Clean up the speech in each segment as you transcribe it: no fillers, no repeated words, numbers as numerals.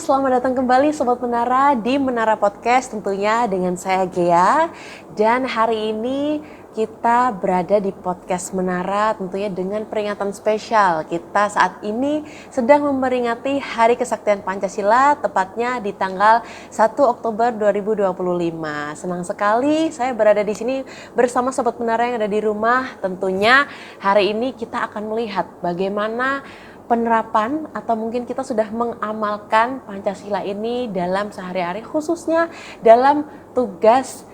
selamat datang kembali Sobat Menara di Menara Podcast tentunya dengan saya Gea. Dan hari ini kita berada di Podcast Menara tentunya dengan peringatan spesial. Kita saat ini sedang memperingati Hari Kesaktian Pancasila, tepatnya di tanggal 1 Oktober 2025. Senang sekali saya berada di sini bersama Sobat Menara yang ada di rumah. Tentunya hari ini kita akan melihat bagaimana penerapan atau mungkin kita sudah mengamalkan Pancasila ini dalam sehari-hari, khususnya dalam tugas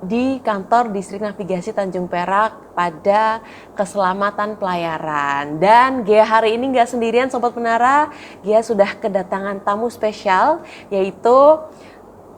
di kantor Distrik Navigasi Tanjung Perak pada keselamatan pelayaran. Dan Gea hari ini nggak sendirian Sobat Menara, Gea sudah kedatangan tamu spesial, yaitu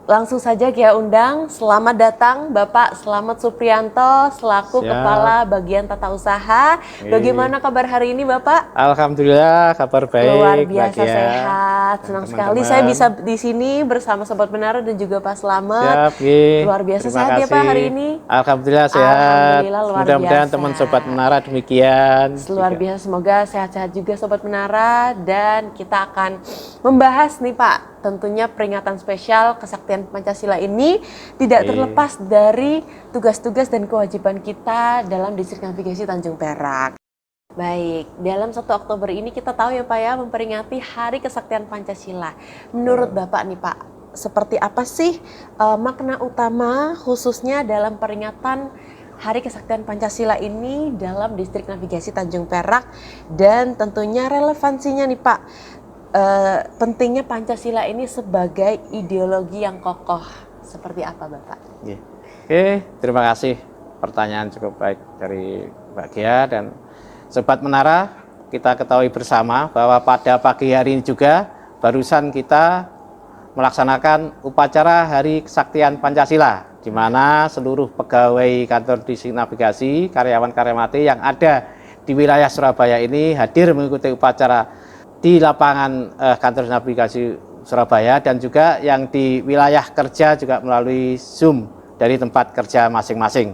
langsung saja Gea undang. Selamat datang Bapak Slamet Supriyanto selaku Kepala Bagian Tata Usaha. Bagaimana kabar hari ini Bapak? Alhamdulillah kabar baik. Luar biasa sehat. Senang sekali saya bisa di sini bersama Sobat Menara dan juga Pak Slamet. Luar biasa sehat ya Pak hari ini. Alhamdulillah sehat. Alhamdulillah luar Mudah-mudahan biasa. teman Sobat Menara demikian. Luar biasa, semoga sehat-sehat juga Sobat Menara. Dan kita akan membahas nih Pak, tentunya peringatan spesial Kesaktian Pancasila ini tidak terlepas dari tugas-tugas dan kewajiban kita dalam Distrik Navigasi Tanjung Perak. Baik, dalam 1 Oktober ini kita tahu ya Pak ya, memperingati Hari Kesaktian Pancasila. Menurut Bapak nih Pak, seperti apa sih makna utama khususnya dalam peringatan Hari Kesaktian Pancasila ini dalam Distrik Navigasi Tanjung Perak, dan tentunya relevansinya nih Pak, pentingnya Pancasila ini sebagai ideologi yang kokoh, seperti apa Bapak? Oke, terima kasih, pertanyaan cukup baik dari Mbak Gea dan Sobat Menara. Kita ketahui bersama bahwa pada pagi hari ini juga barusan kita melaksanakan upacara Hari Kesaktian Pancasila, di mana seluruh pegawai kantor Distrik Navigasi, karyawan-karyawati yang ada di wilayah Surabaya ini hadir mengikuti upacara di lapangan kantor navigasi Surabaya, dan juga yang di wilayah kerja juga melalui Zoom dari tempat kerja masing-masing.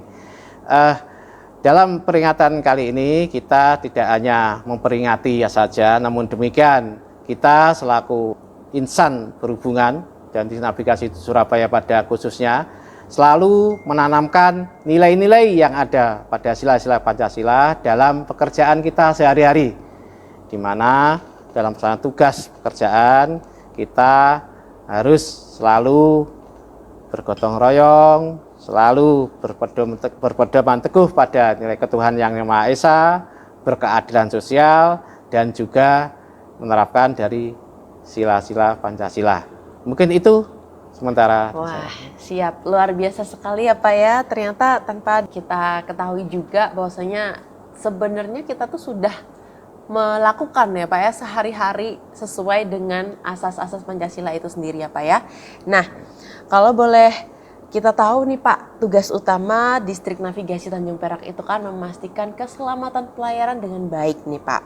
Dalam peringatan kali ini kita tidak hanya memperingati saja, namun demikian kita selaku insan berhubungan dan di navigasi Surabaya pada khususnya selalu menanamkan nilai-nilai yang ada pada sila-sila Pancasila dalam pekerjaan kita sehari-hari, di mana dalam melaksanakan tugas pekerjaan kita harus selalu bergotong royong, selalu berpedoman teguh pada nilai ketuhanan yang Maha Esa, berkeadilan sosial, dan juga menerapkan dari sila-sila Pancasila. Mungkin itu sementara. Wah, siap. Luar biasa sekali ya Pak ya. Ternyata tanpa kita ketahui juga bahwasanya sebenarnya kita tuh sudah melakukan ya Pak ya sehari-hari sesuai dengan asas-asas Pancasila itu sendiri ya Pak ya. Nah, kalau boleh kita tahu nih Pak, tugas utama Distrik Navigasi Tanjung Perak itu kan memastikan keselamatan pelayaran dengan baik nih Pak.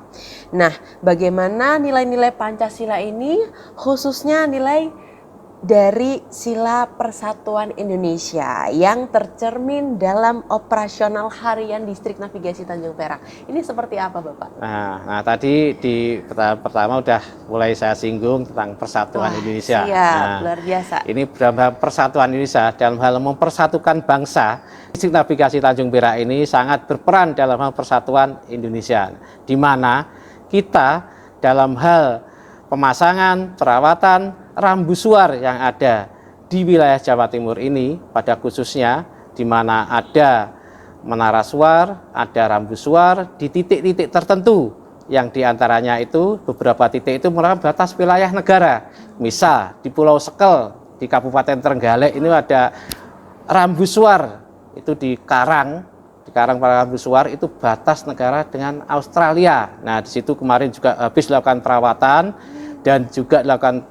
Nah, bagaimana nilai-nilai Pancasila ini, khususnya nilai dari Sila Persatuan Indonesia yang tercermin dalam operasional harian Distrik Navigasi Tanjung Perak. Ini seperti apa Bapak? Nah tadi di pertama udah mulai saya singgung tentang Persatuan Indonesia. Siap, luar biasa. Ini dalam Persatuan Indonesia, dalam hal mempersatukan bangsa, Distrik Navigasi Tanjung Perak ini sangat berperan dalam hal persatuan Indonesia, di mana kita dalam hal pemasangan, perawatan rambu suar yang ada di wilayah Jawa Timur ini pada khususnya, di mana ada menara suar, ada rambu suar di titik-titik tertentu, yang diantaranya itu beberapa titik itu merupakan batas wilayah negara. Misal di Pulau Sekel di Kabupaten Trenggalek ini ada rambu suar itu di Karang para rambu suar itu batas negara dengan Australia. Nah di situ kemarin juga habis dilakukan perawatan dan juga dilakukan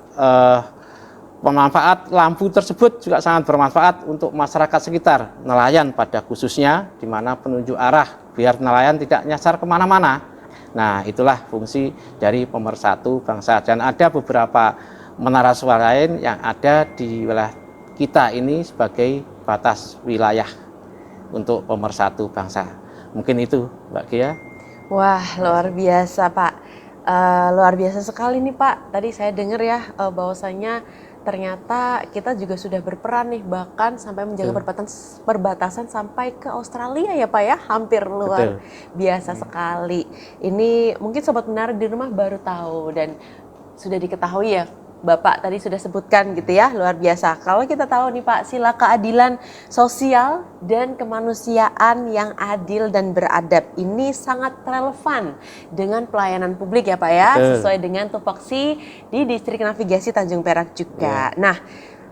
pemanfaat lampu tersebut juga sangat bermanfaat untuk masyarakat sekitar, nelayan pada khususnya, di mana penunjuk arah biar nelayan tidak nyasar kemana-mana. Nah itulah fungsi dari pemersatu bangsa, dan ada beberapa menara suar lain yang ada di wilayah kita ini sebagai batas wilayah untuk pemersatu bangsa. Mungkin itu Mbak Gea. Wah luar biasa Pak. Luar biasa sekali nih Pak. Tadi saya dengar ya bahwasanya ternyata kita juga sudah berperan nih bahkan sampai menjaga perbatasan sampai ke Australia ya Pak ya. Hampir luar biasa sekali. Ini mungkin Sobat Menara di rumah baru tahu dan sudah diketahui ya. Bapak tadi sudah sebutkan gitu ya, luar biasa. Kalau kita tahu nih Pak, sila keadilan sosial dan kemanusiaan yang adil dan beradab ini sangat relevan dengan pelayanan publik ya Pak ya, sesuai dengan tupoksi di Distrik Navigasi Tanjung Perak juga. Nah,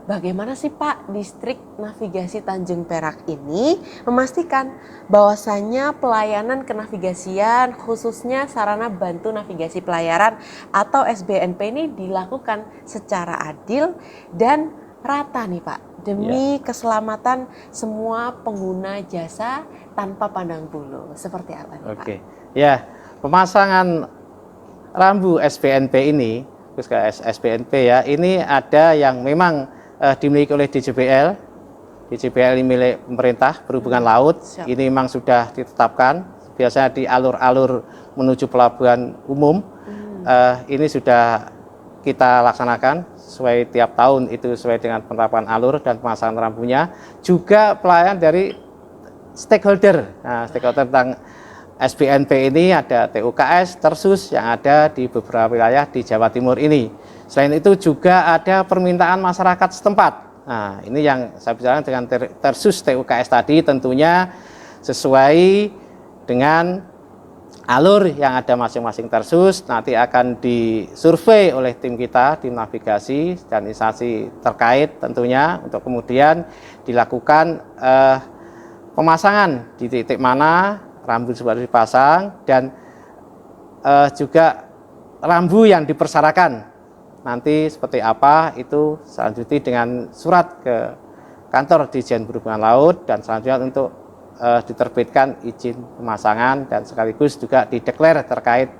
bagaimana sih Pak Distrik Navigasi Tanjung Perak ini memastikan bahwasannya pelayanan kenavigasian khususnya sarana bantu navigasi pelayaran atau SBNP ini dilakukan secara adil dan rata nih Pak demi keselamatan semua pengguna jasa tanpa pandang bulu. Seperti apa nih Pak? Oke, ya pemasangan rambu SBNP ini, SBNP ya, ini ada yang memang dimiliki oleh DJPL. DJPL ini milik pemerintah perhubungan laut. Ini memang sudah ditetapkan. Biasanya di alur-alur menuju pelabuhan umum. Ini sudah kita laksanakan sesuai tiap tahun itu sesuai dengan penerapan alur dan pemasangan rambunya. Juga pelayanan dari stakeholder. Nah, stakeholder tentang SBNP ini ada TUKS, Tersus yang ada di beberapa wilayah di Jawa Timur ini. Selain itu juga ada permintaan masyarakat setempat. Nah, ini yang saya bicarakan dengan Tersus TUKS tadi tentunya sesuai dengan alur yang ada masing-masing Tersus, nanti akan disurvei oleh tim kita, tim navigasi dan instansi terkait tentunya untuk kemudian dilakukan pemasangan di titik mana rambu baru dipasang dan juga rambu yang dipersyaratkan nanti seperti apa itu selanjutnya dengan surat ke kantor Ditjen Perhubungan Laut dan selanjutnya untuk diterbitkan izin pemasangan dan sekaligus juga dideklar terkait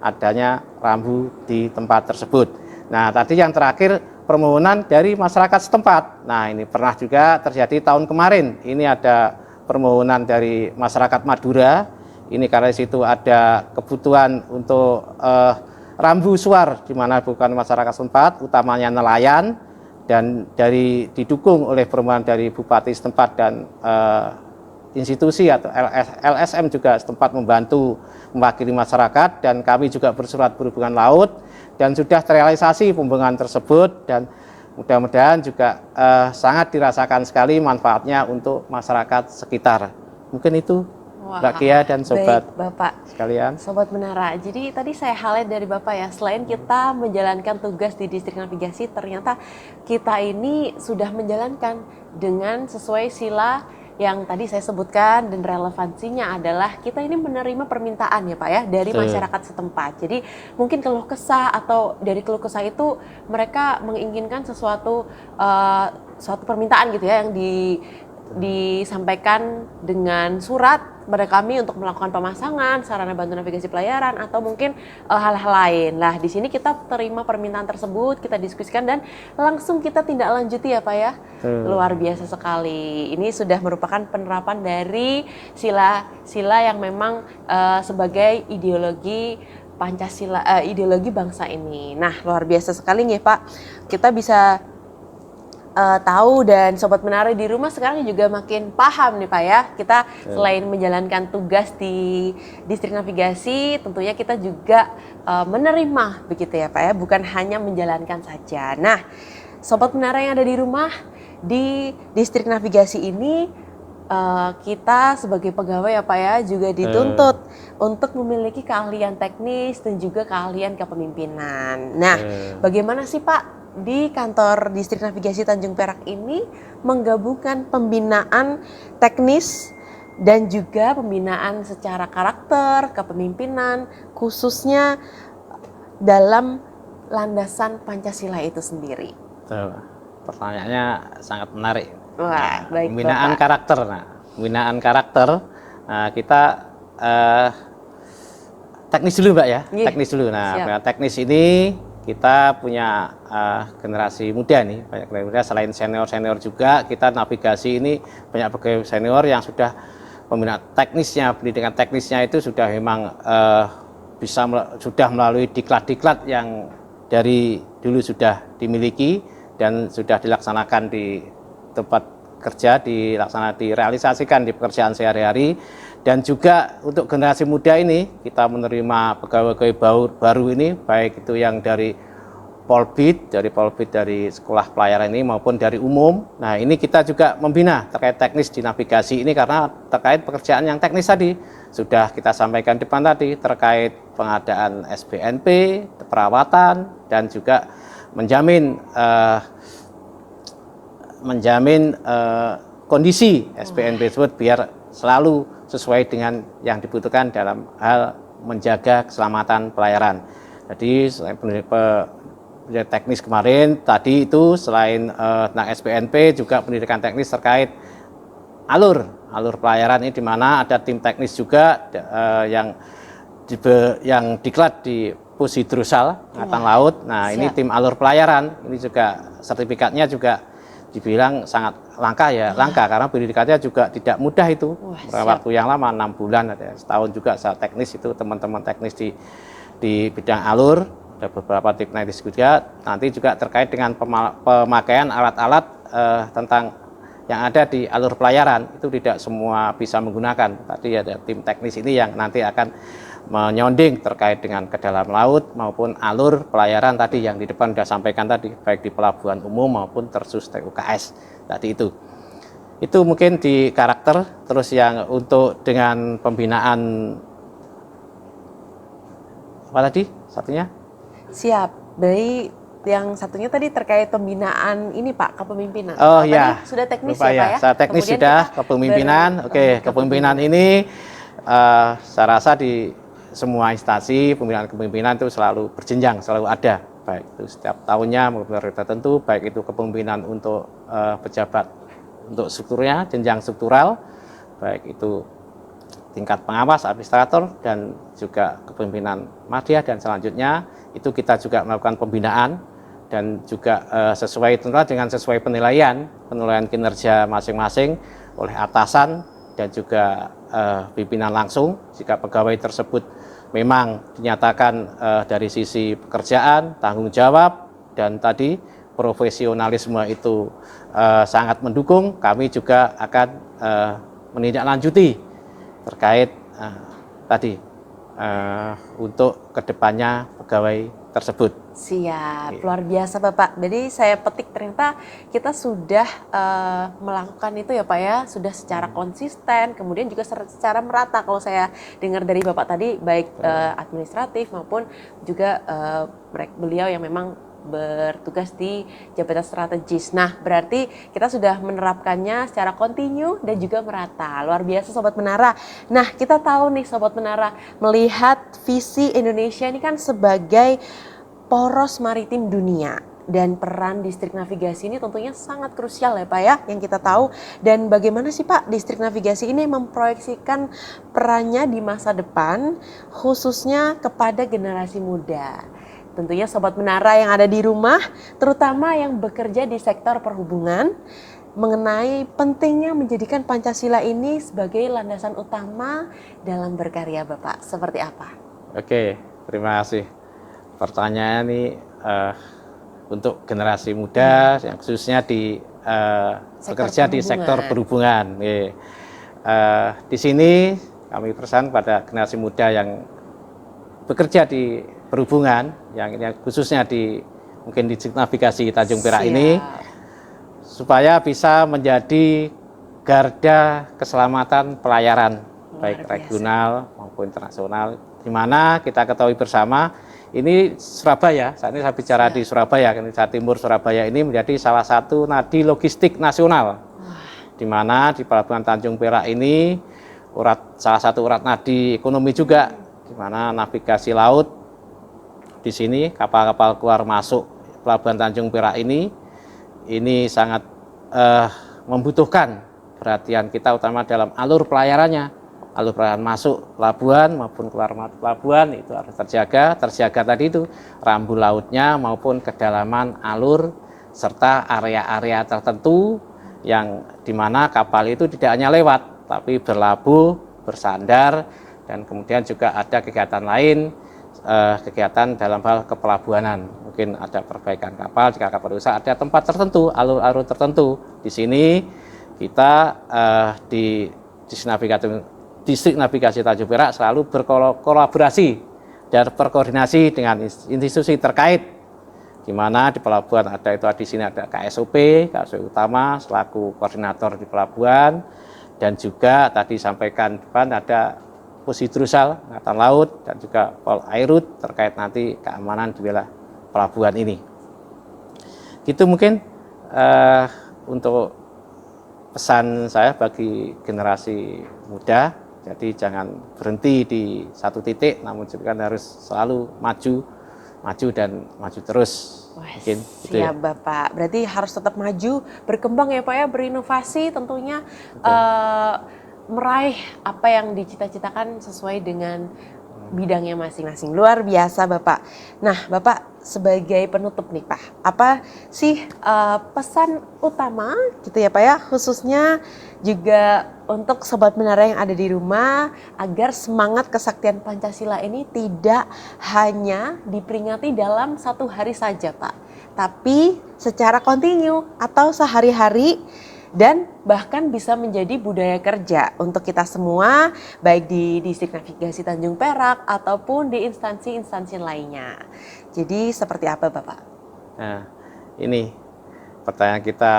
adanya rambu di tempat tersebut. Nah, tadi yang terakhir permohonan dari masyarakat setempat. Nah, ini pernah juga terjadi tahun kemarin. Ini ada permohonan dari masyarakat Madura. Ini karena di situ ada kebutuhan untuk rambu suar di mana bukan masyarakat setempat, utamanya nelayan, dan didukung oleh permohonan dari bupati setempat dan institusi atau LSM juga setempat membantu mewakili masyarakat dan kami juga bersurat perhubungan laut dan sudah terrealisasi pembangunan tersebut dan mudah-mudahan juga sangat dirasakan sekali manfaatnya untuk masyarakat sekitar. Mungkin itu Mbak Kia dan Sobat Bapak sekalian. Sobat Menara, jadi tadi saya highlight dari Bapak ya, selain kita menjalankan tugas di Distrik Navigasi, ternyata kita ini sudah menjalankan dengan sesuai sila yang tadi saya sebutkan dan relevansinya adalah kita ini menerima permintaan ya Pak ya dari masyarakat setempat. Jadi mungkin keluh kesah atau dari keluh kesah itu mereka menginginkan suatu permintaan gitu ya yang disampaikan dengan surat pada kami untuk melakukan pemasangan sarana bantu navigasi pelayaran atau mungkin hal-hal lain. Nah, di sini kita terima permintaan tersebut, kita diskusikan dan langsung kita tindak lanjuti ya Pak ya. Luar biasa sekali. Ini sudah merupakan penerapan dari sila yang memang sebagai ideologi Pancasila, ideologi bangsa ini. Nah, luar biasa sekali nih Pak. Kita bisa tahu dan Sobat Menara di rumah sekarang juga makin paham nih Pak ya. Kita selain menjalankan tugas di Distrik Navigasi, tentunya kita juga menerima begitu ya Pak ya, bukan hanya menjalankan saja. Nah, Sobat Menara yang ada di rumah, di Distrik Navigasi ini kita sebagai pegawai ya Pak ya juga dituntut untuk memiliki keahlian teknis dan juga keahlian kepemimpinan. Nah, bagaimana sih Pak di kantor Distrik Navigasi Tanjung Perak ini menggabungkan pembinaan teknis dan juga pembinaan secara karakter, kepemimpinan, khususnya dalam landasan Pancasila itu sendiri? Pertanyaannya sangat menarik. Wah, baik pembinaan Bapak. karakter. Nah, pembinaan karakter, kita teknis dulu Mbak ya, teknis dulu. Nah, teknis ini kita punya generasi muda nih, banyak generasi muda selain senior-senior juga, kita navigasi ini banyak pegawai senior yang sudah pembinaan teknisnya, pendidikan teknisnya itu sudah memang sudah melalui diklat-diklat yang dari dulu sudah dimiliki dan sudah dilaksanakan di tempat kerja, direalisasikan di pekerjaan sehari-hari. Dan juga untuk generasi muda ini kita menerima pegawai-pegawai baru ini, baik itu yang dari Polbid dari sekolah pelayaran ini maupun dari umum. Nah, ini kita juga membina terkait teknis di navigasi ini karena terkait pekerjaan yang teknis tadi sudah kita sampaikan di depan tadi terkait pengadaan SPNP, perawatan dan juga menjamin kondisi SPNP tersebut biar selalu sesuai dengan yang dibutuhkan dalam hal menjaga keselamatan pelayaran. Jadi teknis kemarin tadi itu selain tentang SPNP juga pendidikan teknis terkait alur pelayaran ini, di mana ada tim teknis juga yang diklat di Pushidrosal Angkatan Laut. Nah, ini tim alur pelayaran ini juga sertifikatnya juga dibilang sangat langka karena pendidikannya juga tidak mudah itu. Waktu yang lama 6 bulan, ada setahun juga saat teknis itu teman-teman teknis di bidang alur. Ada beberapa tim teknis juga, nanti juga terkait dengan pemakaian alat-alat tentang yang ada di alur pelayaran, itu tidak semua bisa menggunakan. Tadi ada tim teknis ini yang nanti akan menyonding terkait dengan ke dalam laut maupun alur pelayaran tadi yang di depan sudah sampaikan tadi, baik di pelabuhan umum maupun tersus TUKS tadi itu. Itu mungkin di karakter. Terus yang untuk dengan pembinaan apa tadi satunya? Siap. Dari yang satunya tadi terkait pembinaan ini Pak, kepemimpinan. Oh ya. Sudah teknis Lupa, ya Pak ya? Saya teknis Kemudian sudah kepemimpinan. Oke, kepemimpinan ini saya rasa di semua instansi kepemimpinan itu selalu berjenjang, selalu ada. Baik itu setiap tahunnya maupun tertentu, baik itu kepemimpinan untuk pejabat untuk strukturnya, jenjang struktural, baik itu tingkat pengawas, administrator, dan juga kepemimpinan madya, dan selanjutnya itu kita juga melakukan pembinaan dan juga sesuai penilaian kinerja masing-masing oleh atasan dan juga pimpinan langsung. Jika pegawai tersebut memang dinyatakan dari sisi pekerjaan, tanggung jawab, dan tadi profesionalisme itu sangat mendukung, kami juga akan menindaklanjuti terkait tadi untuk kedepannya pegawai tersebut. Siap, luar biasa Bapak. Jadi saya petik ternyata kita sudah melakukan itu ya Pak ya, sudah secara konsisten, kemudian juga secara merata. Kalau saya dengar dari Bapak tadi, baik administratif maupun juga beliau yang memang bertugas di jabatan strategis. Nah, berarti kita sudah menerapkannya secara kontinu dan juga merata. Luar biasa Sobat Menara. Nah, kita tahu nih Sobat Menara, melihat visi Indonesia ini kan sebagai poros maritim dunia, dan peran distrik navigasi ini tentunya sangat krusial ya Pak ya, yang kita tahu. Dan bagaimana sih Pak distrik navigasi ini memproyeksikan perannya di masa depan, khususnya kepada generasi muda? Tentunya Sobat Menara yang ada di rumah, terutama yang bekerja di sektor perhubungan, mengenai pentingnya menjadikan Pancasila ini sebagai landasan utama dalam berkarya Bapak. Seperti apa? Oke, terima kasih. Pertanyaan ini untuk generasi muda, yang khususnya di bekerja di sektor perhubungan. Di sini kami pesan pada generasi muda yang bekerja di perhubungan, yang khususnya mungkin di navigasi Tanjung Perak ini, supaya bisa menjadi garda keselamatan pelayaran baik regional maupun internasional, di mana kita ketahui bersama ini Surabaya, saat ini saya bicara di Surabaya, Jawa Timur Surabaya ini menjadi salah satu nadi logistik nasional, di mana di Pelabuhan Tanjung Perak ini salah satu urat nadi ekonomi juga, di mana navigasi laut di sini kapal-kapal keluar masuk Pelabuhan Tanjung Perak ini sangat membutuhkan perhatian kita, utama dalam alur pelayarannya, alur pelayaran masuk pelabuhan maupun keluar pelabuhan itu harus terjaga tadi itu rambu lautnya maupun kedalaman alur serta area-area tertentu yang dimana kapal itu tidak hanya lewat tapi berlabuh, bersandar, dan kemudian juga ada kegiatan lain kegiatan dalam hal kepelabuhanan. Mungkin ada perbaikan kapal, jika kapal rusak ada tempat tertentu, alur-alur tertentu. Di sini kita di Distrik Navigasi Tanjung Perak selalu berkolaborasi dan berkoordinasi dengan institusi terkait, di mana di pelabuhan ada di sini ada KSOP utama selaku koordinator di pelabuhan, dan juga tadi sampaikan depan ada Pusidrusal Angkatan Laut dan juga Pol Airut terkait nanti keamanan di wilayah pelabuhan ini. Gitu mungkin untuk pesan saya bagi generasi muda. Jadi jangan berhenti di satu titik, namun juga harus selalu maju dan maju terus. Mungkin siap gitu ya. Bapak, berarti harus tetap maju, berkembang ya Pak ya, berinovasi tentunya, meraih apa yang dicita-citakan sesuai dengan bidangnya masing-masing. Luar biasa Bapak. Nah Bapak, sebagai penutup nih Pak, apa sih pesan utama gitu ya Pak ya, khususnya juga untuk Sobat Menara yang ada di rumah, agar semangat kesaktian Pancasila ini tidak hanya diperingati dalam satu hari saja Pak, tapi secara kontinu atau sehari-hari, dan bahkan bisa menjadi budaya kerja untuk kita semua, baik di Distrik Navigasi Tanjung Perak ataupun di instansi-instansi lainnya. Jadi seperti apa Bapak? Nah, ini pertanyaan kita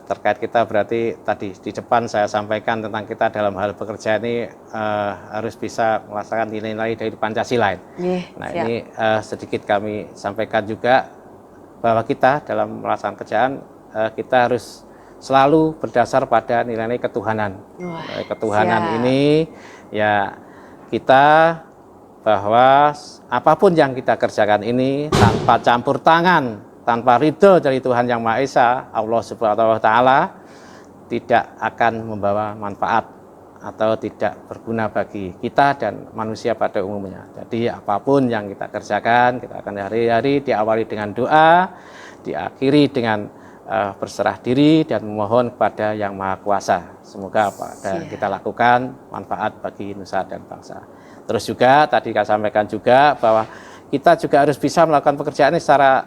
terkait kita, berarti tadi di depan saya sampaikan tentang kita dalam hal bekerja ini harus bisa melaksanakan nilai-nilai dari Pancasila. Nah siap. Ini sedikit kami sampaikan juga bahwa kita dalam melaksanakan kerjaan kita harus selalu berdasar pada nilai-nilai ketuhanan. Ketuhanan siap. Ini ya kita bahwa apapun yang kita kerjakan ini tanpa campur tangan, tanpa ridho dari Tuhan Yang Maha Esa, Allah Subhanahu wa Ta'ala, tidak akan membawa manfaat atau tidak berguna bagi kita dan manusia pada umumnya. Jadi apapun yang kita kerjakan, kita akan hari-hari diawali dengan doa, diakhiri dengan berserah diri dan memohon kepada Yang Maha Kuasa. Semoga apa yang kita lakukan manfaat bagi nusa dan bangsa. Terus juga tadi saya sampaikan juga bahwa kita juga harus bisa melakukan pekerjaan ini secara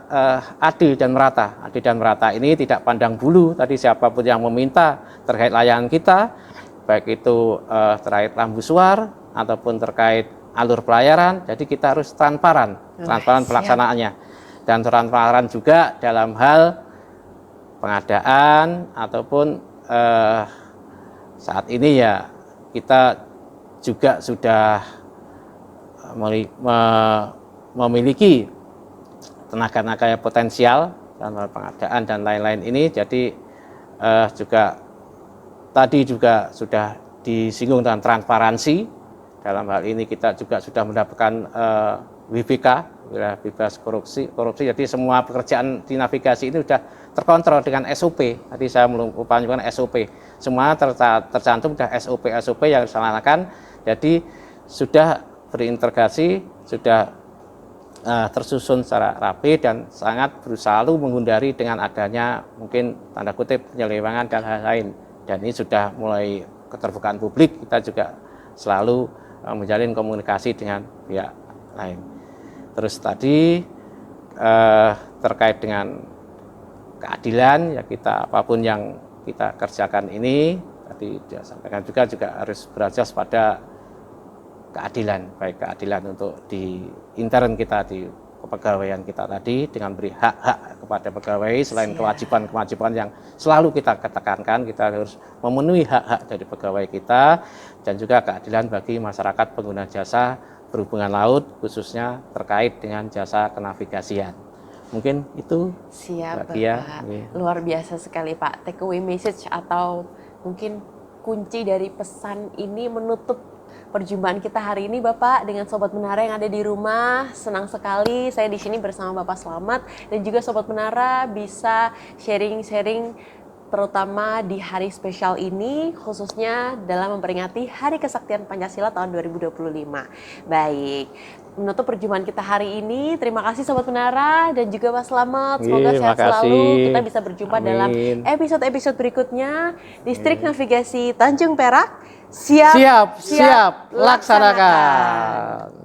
adil dan merata. Adil dan merata ini tidak pandang bulu, tadi siapapun yang meminta terkait layanan kita, baik itu terkait lampu suar ataupun terkait alur pelayaran, jadi kita harus transparan pelaksanaannya. Dan transparan juga dalam hal pengadaan ataupun saat ini ya kita juga sudah memiliki tenaga-tenaga potensial dalam pengadaan dan lain-lain ini. Jadi juga tadi juga sudah disinggung tentang transparansi. Dalam hal ini kita juga sudah mendapatkan WBK, wilayah bebas korupsi. Jadi semua pekerjaan di navigasi ini sudah terkontrol dengan SOP. Tadi saya mengupayakan SOP. Semua tercantum sudah SOP yang dilaksanakan. Jadi sudah berintegrasi, sudah tersusun secara rapi dan sangat berusaha menghindari dengan adanya mungkin tanda kutip penyelewengan dan lain-lain. Dan ini sudah mulai keterbukaan publik, kita juga selalu menjalin komunikasi dengan pihak lain. Terus tadi terkait dengan keadilan, ya kita apapun yang kita kerjakan ini tadi dia sampaikan juga harus berasas pada keadilan, baik keadilan untuk di intern kita, di kepegawaian kita tadi, dengan beri hak-hak kepada pegawai, selain kewajiban-kewajiban yang selalu kita tekankan, kita harus memenuhi hak-hak dari pegawai kita, dan juga keadilan bagi masyarakat pengguna jasa perhubungan laut, khususnya terkait dengan jasa kenavigasian. Mungkin itu. Siap Bapak, luar biasa sekali Pak. Take away message atau mungkin kunci dari pesan ini menutup perjumpaan kita hari ini Bapak dengan Sobat Menara yang ada di rumah. Senang sekali saya di sini bersama Bapak Slamet dan juga Sobat Menara bisa sharing-sharing terutama di hari spesial ini, khususnya dalam memperingati Hari Kesaktian Pancasila tahun 2025. Baik, menutup perjumpaan kita hari ini. Terima kasih Sobat Menara dan juga Pak Slamet. Semoga sehat selalu. Kita bisa berjumpa dalam episode-episode berikutnya. Distrik Navigasi Tanjung Perak, siap laksanakan.